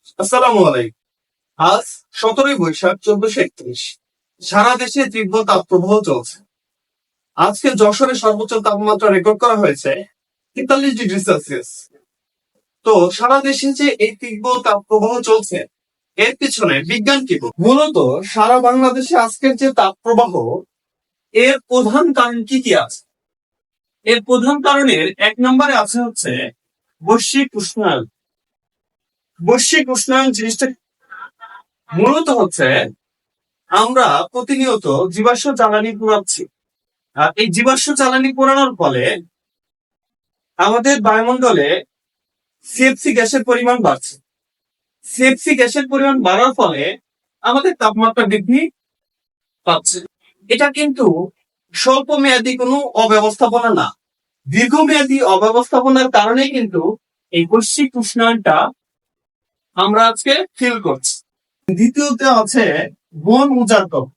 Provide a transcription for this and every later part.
আসসালামু আলাইকুম। আজ 17ই বৈশাখ 1431। সারা দেশে তীব্র তাপপ্রবাহ চলছে। আজকে যশোরে সর্বোচ্চ তাপমাত্রা রেকর্ড করা হয়েছে 43 ডিগ্রি সেলসিয়াস। তো সারা দেশে যে এই তীব্র তাপপ্রবাহ চলছে, এর পিছনে বিজ্ঞান কি বলে? মূলত সারা বাংলাদেশে আজকের যে তাপপ্রবাহ, এর প্রধান কারণ কি কি আছে? এর প্রধান কারণের এক নম্বরে আছে হচ্ছে বৈশ্বিক উষ্ণায়ন। বৈশ্বিক উষ্ণায়ন জিনিসটা মূলত হচ্ছে আমরা প্রতিনিয়ত জীবাশ্ম জ্বালানি পোড়াচ্ছি। আর এই জীবাশ্ম জ্বালানি পোড়ানোর ফলে আমাদের বায়ুমণ্ডলে সিএফসি গ্যাসের পরিমাণ বাড়ছে। সিএফসি গ্যাসের পরিমাণ বাড়ার ফলে আমাদের তাপমাত্রা বৃদ্ধি পাচ্ছে। এটা কিন্তু স্বল্প মেয়াদী কোনো অব্যবস্থাপনা না, দীর্ঘমেয়াদী অব্যবস্থাপনার কারণে কিন্তু এই বৈশ্বিক উষ্ণায়নটা আমরা আজকে ফিল করছি। দ্বিতীয়তে আছে বন উজাড়করণ।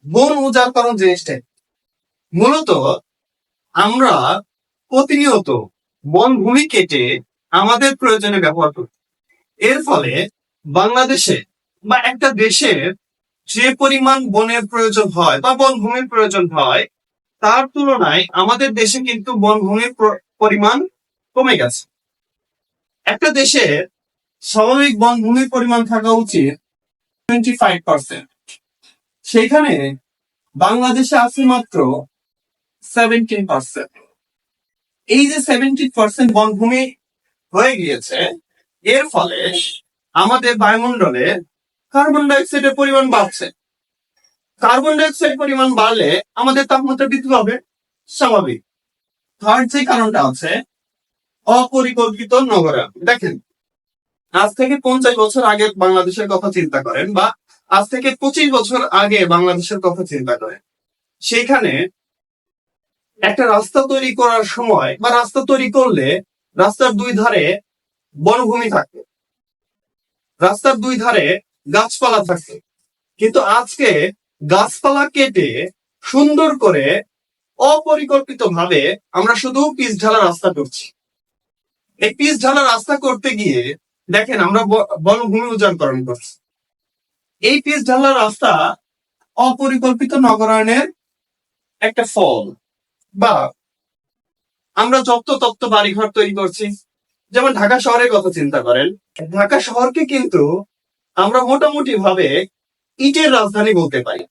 বন উজাড়করণ জিনিসটা মূলত আমরা প্রতিনিয়ত বনভূমি কেটে আমাদের প্রয়োজনে ব্যবহার করি। এর ফলে বাংলাদেশে বা একটা দেশের যে পরিমাণ বনের প্রয়োজন হয় বা বনভূমির প্রয়োজন হয়, তার তুলনায় আমাদের দেশে কিন্তু বনভূমির পরিমাণ কমে গেছে। একটা দেশের স্বাভাবিক বনভূমির পরিমাণ থাকা উচিত 25%, সেখানে বাংলাদেশে আছে মাত্র 17%। এই যে 17% বনভূমি হয়ে গিয়েছে, এর ফলে আমাদের বায়ুমণ্ডলে কার্বন ডাই অক্সাইডের পরিমাণ বাড়ছে। কার্বন ডাই অক্সাইড পরিমাণ বাড়লে আমাদের তাপমাত্রা বৃদ্ধি পাবে, স্বাভাবিক। থার্ড যে কারণটা আছে অপরিকল্পিত নগরায়ন। দেখেন, আজ থেকে 50 বছর আগে বাংলাদেশের কথা চিন্তা করেন, বা আজ থেকে 25 বছর আগে বাংলাদেশের কথা চিন্তা করেন। সেইখানে একটা রাস্তা তৈরি করার সময় বা রাস্তা তৈরি করলে রাস্তার দুই ধারে বনভূমি থাকে, রাস্তার দুই ধারে গাছপালা থাকে। কিন্তু আজকে গাছপালা কেটে সুন্দর করে অপরিকল্পিত ভাবে আমরা শুধু পিচ ঢালা রাস্তা করছি। এই পিচ ঢালা রাস্তা করতে গিয়ে দেখেন আমরা বনভূমি উজাড়করণ করছি। এই পিচ ঢালা রাস্তা অপরিকল্পিত নগরায়নের একটা ফল। বা আমরা যত তত্ত্ব বাড়িঘর তৈরি করছি, যেমন ঢাকা শহরের কথা চিন্তা করেন। ঢাকা শহরকে কিন্তু আমরা মোটামুটি ভাবে ইটের রাজধানী বলতে পারি।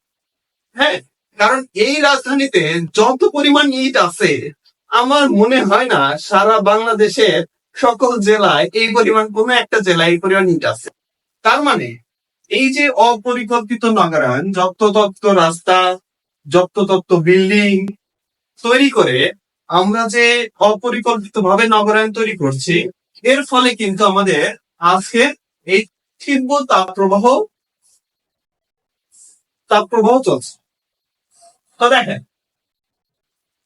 হ্যাঁ, কারণ এই রাজধানীতে যত পরিমাণ ইট আছে, আমার মনে হয় না সারা বাংলাদেশের সকল জেলায় এই পরিমাণ কোনো একটা জেলায় এই পরিমাণ ইট আছে। তার মানে এই যে অপরিকল্পিত নগরায়ন, যত্রতত্র রাস্তা, যত্রতত্র বিল্ডিং তৈরি করে আমরা যে অপরিকল্পিত ভাবে নগরায়ন তৈরি করছি, এর ফলে কিন্তু আমাদের আজকে এই তীব্র তাপপ্রবাহ চলছে। তো দেখেন,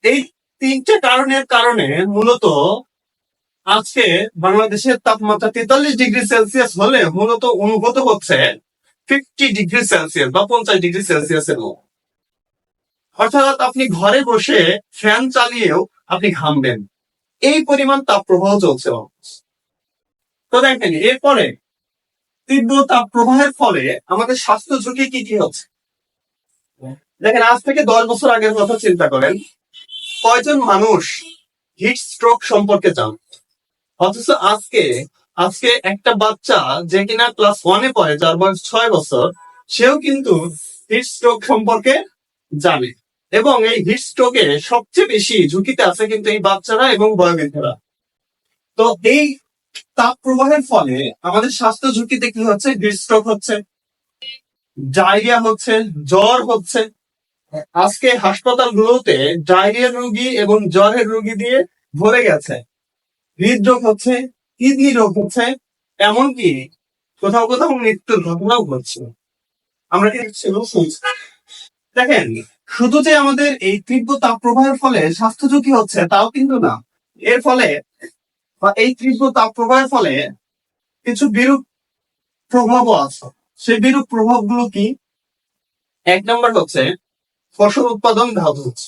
এই তিনটে কারণের কারণে মূলত আজকে বাংলাদেশের তাপমাত্রা 43 ডিগ্রি সেলসিয়াস হলে মূলত অনুভূত হচ্ছে 50 ডিগ্রি সেলসিয়াস বা 50 ডিগ্রি সেলসিয়াসের মতো। অর্থাৎ আপনি ঘরে বসে ফ্যান চালিয়েও আপনি ঘামবেন, এই পরিমাণ তাপপ্রবাহ চলছে। তো দেখেন, এরপরে তীব্র তাপপ্রবাহের ফলে আমাদের স্বাস্থ্য ঝুঁকি কি কি হচ্ছে। দেখেন, আজ থেকে 10 বছর আগের কথা চিন্তা করেন, কয়জন মানুষ হিট স্ট্রোক সম্পর্কে জান? অথচ আজকে আজকে একটা বাচ্চা যে কিনা ক্লাস 1-এ পড়ে, যার বয়স 6 বছর, সেও কিন্তু হিট স্ট্রোক সম্পর্কে জানে। এবং এই হিট স্ট্রোকে সবচেয়ে বেশি ঝুঁকিতে আছে কিন্তু এই বাচ্চারা এবং বয়োবৃদ্ধরা। তো এই তাপ প্রবাহের ফলে আমাদের স্বাস্থ্য ঝুঁকিতে কি হচ্ছে? হিট স্ট্রোক হচ্ছে, ডায়রিয়া হচ্ছে, জ্বর হচ্ছে। আজকে হাসপাতালগুলোতে ডায়রিয়া রোগী এবং জ্বরের রোগী দিয়ে ভরে গেছে। হৃদরোগ হচ্ছে, কিডনি রোগ হচ্ছে, এমনকি কোথাও কোথাও মৃত্যুর ঘটনাও ঘটছে। আমরা কি শুনছি? দেখেন, শুধু যে আমাদের এই তীব্র তাপপ্রবাহের ফলে স্বাস্থ্য ঝুঁকি হচ্ছে তাও কিন্তু না। এর ফলে বা এই তীব্র তাপপ্রবাহের ফলে কিছু বিরূপ প্রভাবও আছে। সেই বিরূপ প্রভাবগুলো কি? এক নম্বর হচ্ছে ফসল উৎপাদন ব্যাহত হচ্ছে।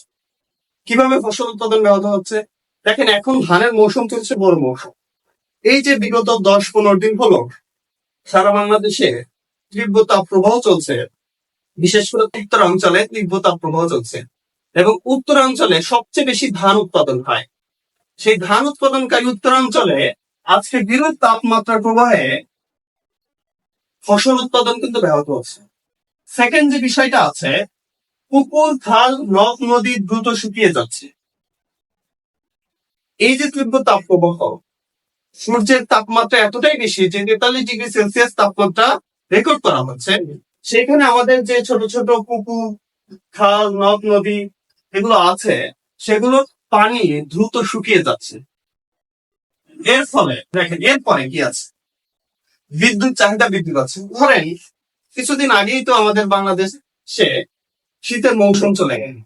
কিভাবে ফসল উৎপাদন ব্যাহত হচ্ছে? দেখেন, এখন ধানের মৌসুম চলছে, বড় মৌসুম। এই যে বিগত 10-15 দিন হলো সারা বাংলাদেশে তীব্র তাপপ্রবাহ চলছে, বিশেষ করে উত্তরাঞ্চলে তীব্র তাপপ্রবাহ চলছে এবং উত্তরাঞ্চলে সবচেয়ে বেশি ধান উৎপাদন হয়। সেই ধান উৎপাদনকারী উত্তরাঞ্চলে আজকে বিরূপ তাপমাত্রার প্রবাহে ফসল উৎপাদন কিন্তু ব্যাহত হচ্ছে। সেকেন্ড যে বিষয়টা আছে, পুকুর, খাল, নদ নদী দ্রুত শুকিয়ে যাচ্ছে। এই যে তীব্র তাপপ্রবাহ, সূর্যের তাপমাত্রা এতটাই বেশি যে 43 ডিগ্রি সেলসিয়াস তাপমাত্রা রেকর্ড করা হচ্ছে। সেখানে আমাদের যে ছোট ছোট পুকুর, খাল, নদ নদী এগুলো আছে, সেগুলোর পানি দ্রুত শুকিয়ে যাচ্ছে। এর ফলে দেখেন এরপরে কি আছে, বিদ্যুৎ চাহিদা বৃদ্ধি পাচ্ছে। ধরেন কিছুদিন আগেই তো আমাদের বাংলাদেশে শীতের মৌসুম চলে গেল,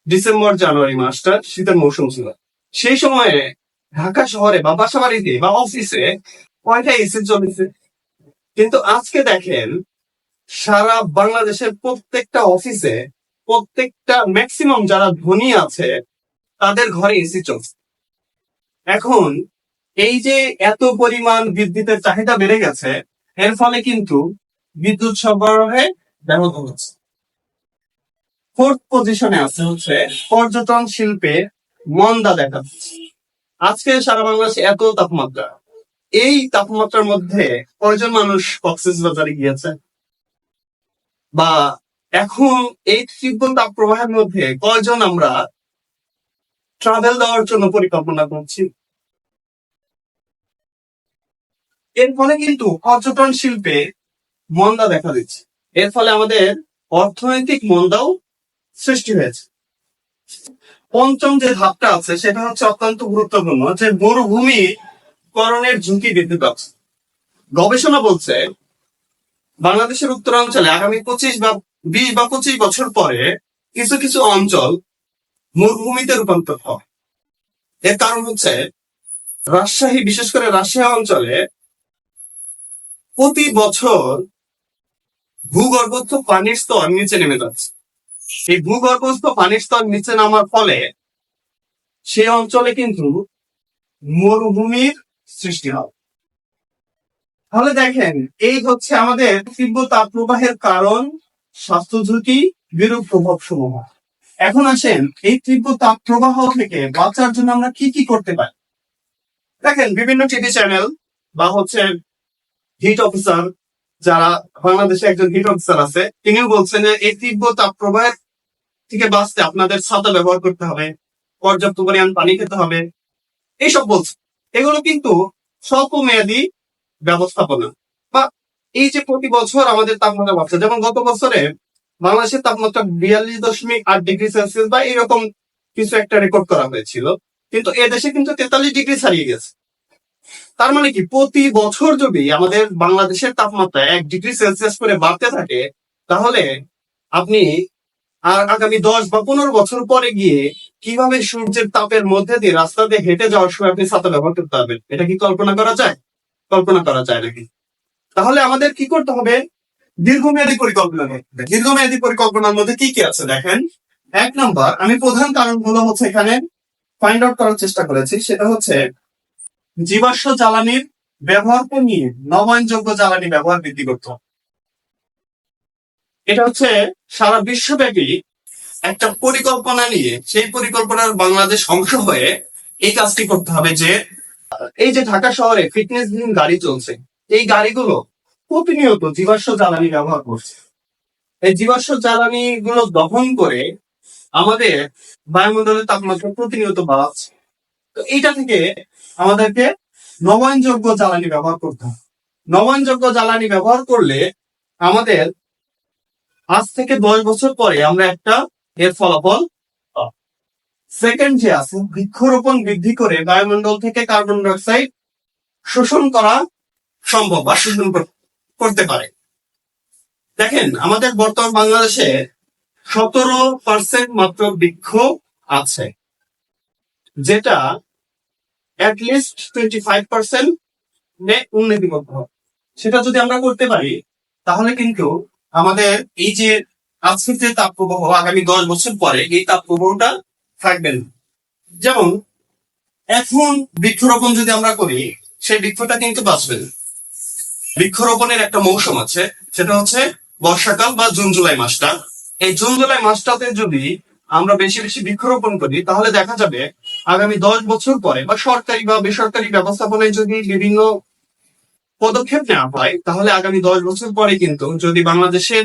ডিসেম্বর জানুয়ারি মাসটা শীতের মৌসুম ছিল। সেই সময়ে ঢাকা শহরে বা বাসাবাড়িতে বা অফিসে কয়টা এসি চলেছে, কিন্তু আজকে দেখেন সারা বাংলাদেশের প্রত্যেকটা অফিসে, প্রত্যেকটা ম্যাক্সিমাম যারা ধনী আছে তাদের ঘরে এসি চলছে। এখন এই যে এত পরিমাণ বিদ্যুতের চাহিদা বেড়ে গেছে, এর ফলে কিন্তু বিদ্যুৎ সরবরাহে ব্যাহত হচ্ছে। ফোর্থ পজিশনে আছে হচ্ছে পর্যটন শিল্পে মন্দা দেখা দিচ্ছে। আজকে সারা বাংলাদেশে এত তাপমাত্রা, এই তাপমাত্রার মধ্যে কয়জন মানুষ কক্সবাজারে গিয়েছে, বা এখন এই তীব্র তাপ প্রবাহের মধ্যে কয়জন আমরা ট্রাভেল দেওয়ার জন্য পরিকল্পনা করছি। এর ফলে কিন্তু পর্যটন শিল্পে মন্দা দেখা দিচ্ছে। এর ফলে আমাদের অর্থনৈতিক মন্দাও সৃষ্টি হয়েছে। পঞ্চম যে ধাপটা আছে সেটা হচ্ছে অত্যন্ত গুরুত্বপূর্ণ, যে মরুভূমি করণের ঝুঁকি বৃদ্ধি পাচ্ছে। গবেষণা বলছে বাংলাদেশের উত্তরাঞ্চলে আগামী 20 বা 25 বছর পরে কিছু কিছু অঞ্চল মরুভূমিতে রূপান্তর হবে। এর কারণ হচ্ছে রাজশাহী, বিশেষ করে রাজশাহী অঞ্চলে প্রতি বছর ভূগর্ভস্থ পানির স্তর নিচে নেমে যাচ্ছে। এই ভূগর্ভস্থ পানির স্তর নিচে নামার ফলে সেই অঞ্চলে কিন্তু মরুভূমির সৃষ্টি হবে। তাহলে দেখেন এই হচ্ছে আমাদের তীব্র তাপপ্রবাহের কারণ, স্বাস্থ্য ঝুঁকি, বিরূপ প্রভাব সমূহ। এখন আসেন এই তীব্র তাপপ্রবাহ থেকে বাঁচার জন্য আমরা কি কি করতে পারি। দেখেন বিভিন্ন টিভি চ্যানেল বা হচ্ছে হিট অফিসার, যারা বাংলাদেশে একজন হিট অফিসার আছে, তিনিও বলছেন যে এই তীব্র তাপপ্রবাহের থেকে বাঁচতে আপনাদের ছাতা ব্যবহার করতে হবে, পর্যাপ্ত পরিমাণ পানি খেতে হবে, এইসব বলছে। এগুলো কিন্তু স্বল্প মেয়াদী ব্যবস্থাপনা, বা এই যে প্রতি বছর আমাদের তাপমাত্রা বাড়ছে, যেমন গত বছরে বাংলাদেশের তাপমাত্রা 42.8 ডিগ্রি সেলসিয়াস বা এরকম কিছু একটা রেকর্ড করা হয়েছিল, কিন্তু এদেশে কিন্তু 43 ডিগ্রি ছাড়িয়ে গেছে। তার মানে কি প্রতি বছর যদি আমাদের বাংলাদেশের তাপমাত্রা 1 ডিগ্রি সেলসিয়াস করে বাড়তে থাকে, তাহলে আপনি আর আগামী 10 বা 15 বছর পরে গিয়ে কিভাবে সূর্যের তাপের মধ্যে দিয়ে রাস্তা দিয়ে হেঁটে যাওয়ার সময় আপনি ছাতা ব্যবহার করতে পারবেন? এটা কি কল্পনা করা যায়? কল্পনা করা যায় নাকি? তাহলে আমাদের কি করতে হবে? দীর্ঘমেয়াদী পরিকল্পনা করতে হবে। দীর্ঘমেয়াদী পরিকল্পনার মধ্যে কি কি আছে দেখেন। 1 নম্বর, আমি প্রধান কারণগুলো হচ্ছে এখানে ফাইন্ড আউট করার চেষ্টা করেছি, সেটা হচ্ছে জীবাশ্ম জ্বালানির ব্যবহার কমিয়ে নবায়নযোগ্য জ্বালানি ব্যবহার বৃদ্ধি করতে হবে। এটা হচ্ছে সারা বিশ্বব্যাপী একটা পরিকল্পনা নিয়ে, সেই পরিকল্পনার বাংলাদেশ অংশ হয়ে এই কাজটি করতে হবে, যে এই যে ঢাকা শহরে ফিটনেসবিহীন গাড়ি চলছে, এই গাড়িগুলো প্রতিনিয়ত জীবাশ্ম জ্বালানি ব্যবহার করছে। এই জীবাশ্ম জ্বালানি গুলো দহন করে আমাদের বায়ুমণ্ডলের তাপমাত্রা প্রতিনিয়ত বাড়াচ্ছে। তো এইটা থেকে আমাদেরকে নবায়নযোগ্য জ্বালানি ব্যবহার করতে হবে। নবায়নযোগ্য জ্বালানি ব্যবহার করলে আমাদের আজ থেকে 10 বছর পরে আমরা একটা এর ফলাফল পাবো। সেকেন্ড যে আছে, বৃক্ষরোপণ বৃদ্ধি করে বায়ুমণ্ডল থেকে কার্বন ডাই অক্সাইড শোষণ করা সম্ভব বা শোষণ করতে পারে। দেখেন আমাদের বর্তমান বাংলাদেশে 17% মাত্র বৃক্ষ আছে, যেটা অ্যাটলিস্ট 25% উন্নতি করতে হবে। সেটা যদি আমরা করতে পারি, তাহলে কিন্তু আমাদের এই যে আজকের যে তাপপ্রবাহ, আগামী 10 বছর পরে এই তাপপ্রবাহটা থাকবে না। যেমন এখন বৃক্ষরোপণ যদি আমরা করি, সেই বৃক্ষটা কিন্তু বাঁচবে না। বৃক্ষরোপণের একটা মৌসুম আছে, সেটা হচ্ছে বর্ষাকাল বা জুন জুলাই মাসটা। এই জুন জুলাই মাসটাতে যদি আমরা বেশি বেশি বৃক্ষরোপণ করি, তাহলে দেখা যাবে আগামী 10 বছর পরে বা সরকারি বা বেসরকারি ব্যবস্থাপনায় যদি বিভিন্ন পদক্ষেপ নেওয়া হয়, তাহলে আগামী 10 বছর পরে কিন্তু যদি বাংলাদেশের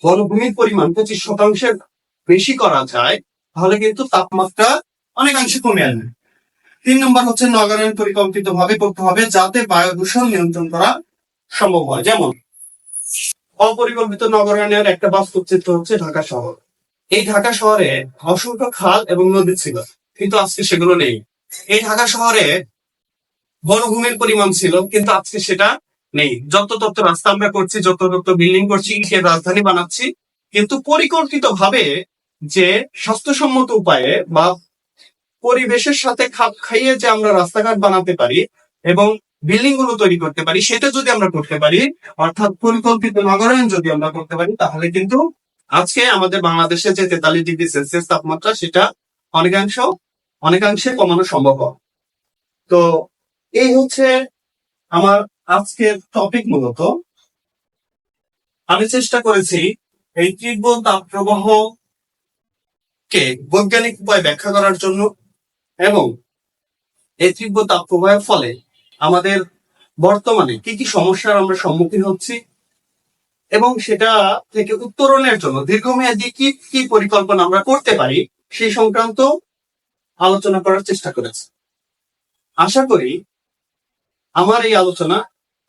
বনভূমির পরিমাণ 25% বেশি করা যায়, তাহলে কিন্তু তাপমাত্রা অনেকাংশে কমে আসবে। 3 নম্বর হচ্ছে নগরায়ণ পরিকল্পিত ভাবে করতে হবে, যাতে বায়ু দূষণ নিয়ন্ত্রণ করা সম্ভব হয়। যেমন অপরিকল্পিত নগরায়নের একটা বাস্তব চিত্র হচ্ছে ঢাকা শহর। এই ঢাকা শহরে অসংখ্য খাল এবং নদী ছিল, কিন্তু আজকে সেগুলো নেই। এই ঢাকা শহরে বনভূমির পরিমাণ ছিল, কিন্তু আজকে সেটা নেই। যত তত রাস্তা আমরা করছি, যত তত বিল্ডিং করছি, সে রাজধানী বানাচ্ছি, কিন্তু পরিকল্পিত ভাবে যে স্বাস্থ্যসম্মত উপায়ে বা পরিবেশের সাথে খাপ খাইয়ে যে আমরা রাস্তাঘাট বানাতে পারি এবং বিল্ডিং গুলো তৈরি করতে পারি, সেটা যদি আমরা করতে পারি, অর্থাৎ পরিকল্পিত নগরায়ণ যদি আমরা করতে পারি, তাহলে কিন্তু আজকে আমাদের বাংলাদেশে যে 43 ডিগ্রি সেলসিয়াস তাপমাত্রা, সেটা অনেকাংশ অনেকাংশে কমানো সম্ভব হবে। তো এই হচ্ছে আমার আজকের টপিক। মূলত আমি চেষ্টা করেছি এই তীব্র তাপপ্রবাহ কে বৈজ্ঞানিক উপায় ব্যাখ্যা করার জন্য, এবং এই তীব্র তাপপ্রবাহের ফলে আমাদের বর্তমানে কি কি সমস্যার আমরা সম্মুখীন হচ্ছি এবং সেটা থেকে উত্তরণের জন্য দীর্ঘমেয়াদী কি কি পরিকল্পনা আমরা করতে পারি, সেই সংক্রান্ত আলোচনা করার চেষ্টা করেছি। আশা করি আমার এই আলোচনা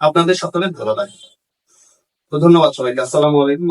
আপনাদের সকলের ভালো লাগে। তো ধন্যবাদ সবাইকে। আসসালামু আলাইকুম।